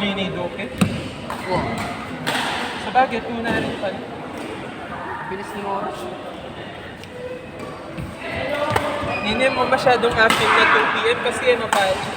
huli ni Duque. Wow. Sa bagay, tuna rin pala. Bilis ng oras. Hindi mo masyadong active na 2 PM kasi ano pa. Kasi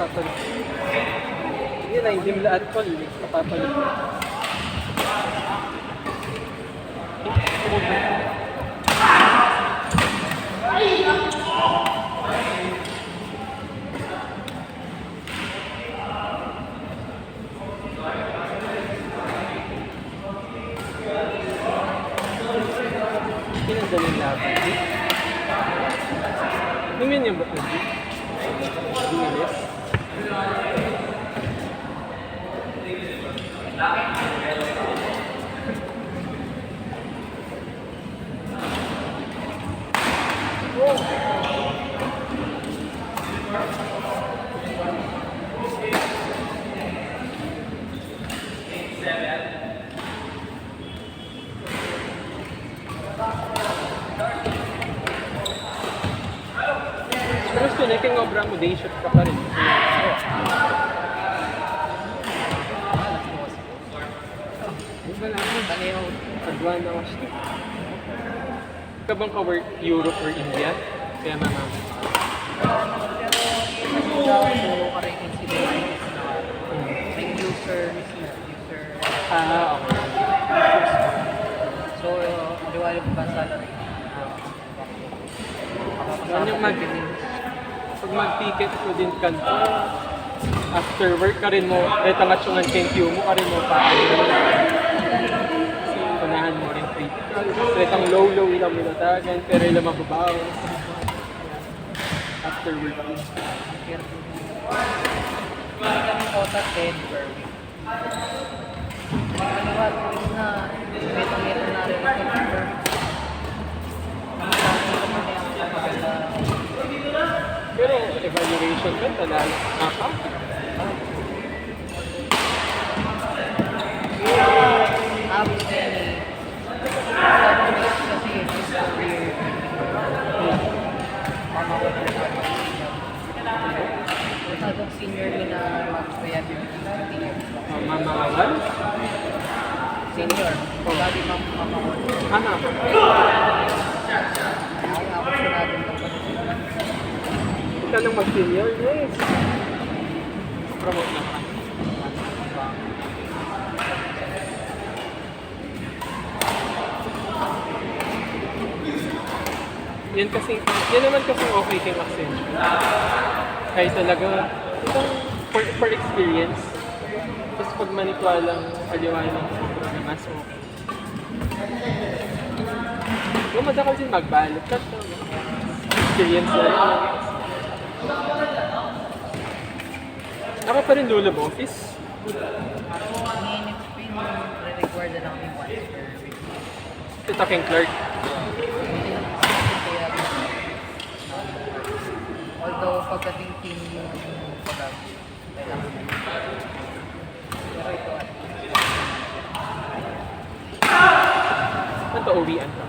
papalik. Yun na, hindi mo lahat ko, papapalik. Pinandaling laban. Lumin yung bato. Bilis. Pero gusto na kinobra mo, day shot ka pa rin. Wala naman, baliyaw. Adwan na ako siya. Ka bang ka-work Europe or India? Kaya naman. Puro ka rin incident na may user. Ah, okay. So, liwanag pa salary. Yan yung pag mag-ticket mo din kanto, after work ka rin mo, tangat yung thank you mo ka rin mo pa. Kasi unahan mo rin critical. Retang low ilang minutagan, pero ilang mababaw. After work. Hindi kami kota 10 per week. Maliwat na metong-meto na rin ito per week. Pero evaluation ka, talala. Naka? Abs any. Kasi it's career. Mama ko na Atong senior ko na mag-reliability. Mamawalan? Senior. Lagi mama ko. Ano? Ay, ako siya natin kapag Ika nang mag-senior? Yes. Promote na ka. Yan naman kasi okay kay Accenture. Kahit talaga, itong for experience, tapos pag manitwalang kaliwanan ng program, mas okay. Yung madakal din magbalot ka to. Experience na rin. Ako pa rin lulab office. in-explain re-record na lang yung once per week. Ito kay Clark. Although pagdating team yung pag kailangan. Pero ito at Ano to, uwian ka?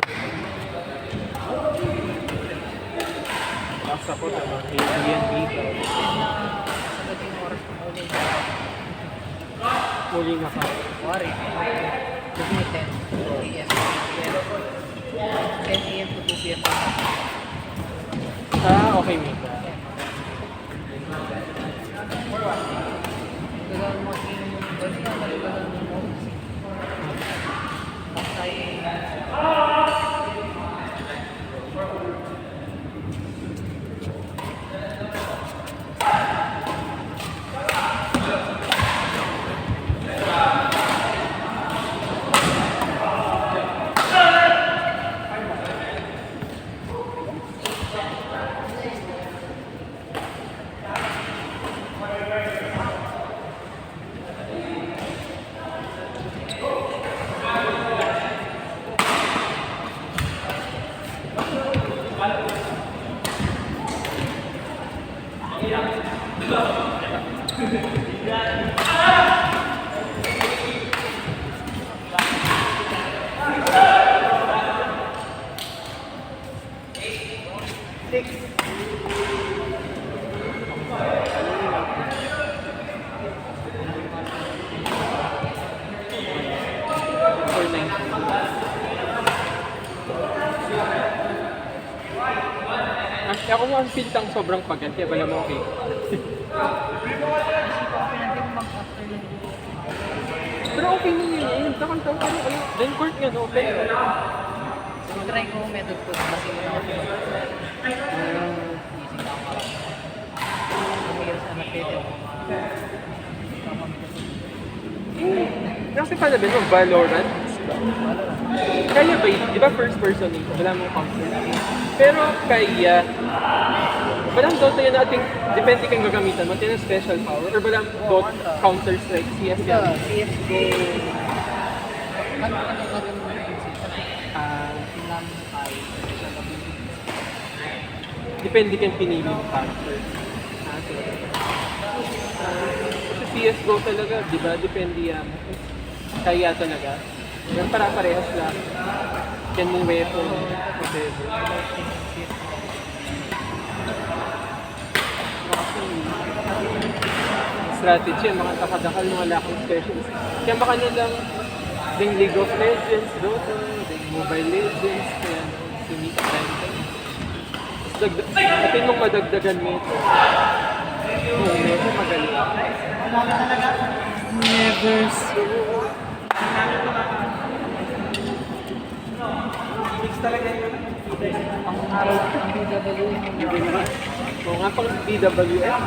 Basta po, ano, Airbnb. sa dating oras ng ulit. Muli nga ka. Wari. Kasi 10 p.m. 10 a.m. to 2 p.m. Okay, Mika. Gagawin mo yung doon na gagawin mo. Tapos ay For 9. Ako mo ang pintang sobrang pagal, kaya bala mo okay. Pero okay na yun eh. Takang-takang ano. Then court nga, no? Okay. try ko method ko kasi easy lang ako. Mahirap sa anak pwede mo. Kasi pala mo, Valorant. Kaya ba yun? Di ba first person eh? Wala mong counter. Pero kaya, walang Dota yun na ating, depende kang gagamitan mo, tinang special power, or walang Dota Counter-Strike, CS Ito, yan. CSGO. Ano mo yun siya? Kailangan mo tayo. Depende kang pinili mo character. Sa CSGO talaga, di ba? Depende yan. Kaya talaga. Yan para-parehas lang. Yan mong weapon, whatever. Strategy, ang mga takadakal, mga lakang specials. Kaya baka na lang ding League of Legends, Dota, ding Mobile Legends, kaya si Meet Random. Atin mong madagdagan mo ito. Oo, medyo magaling. Never so. Ang araw ng BWF. Oo nga pang BWF.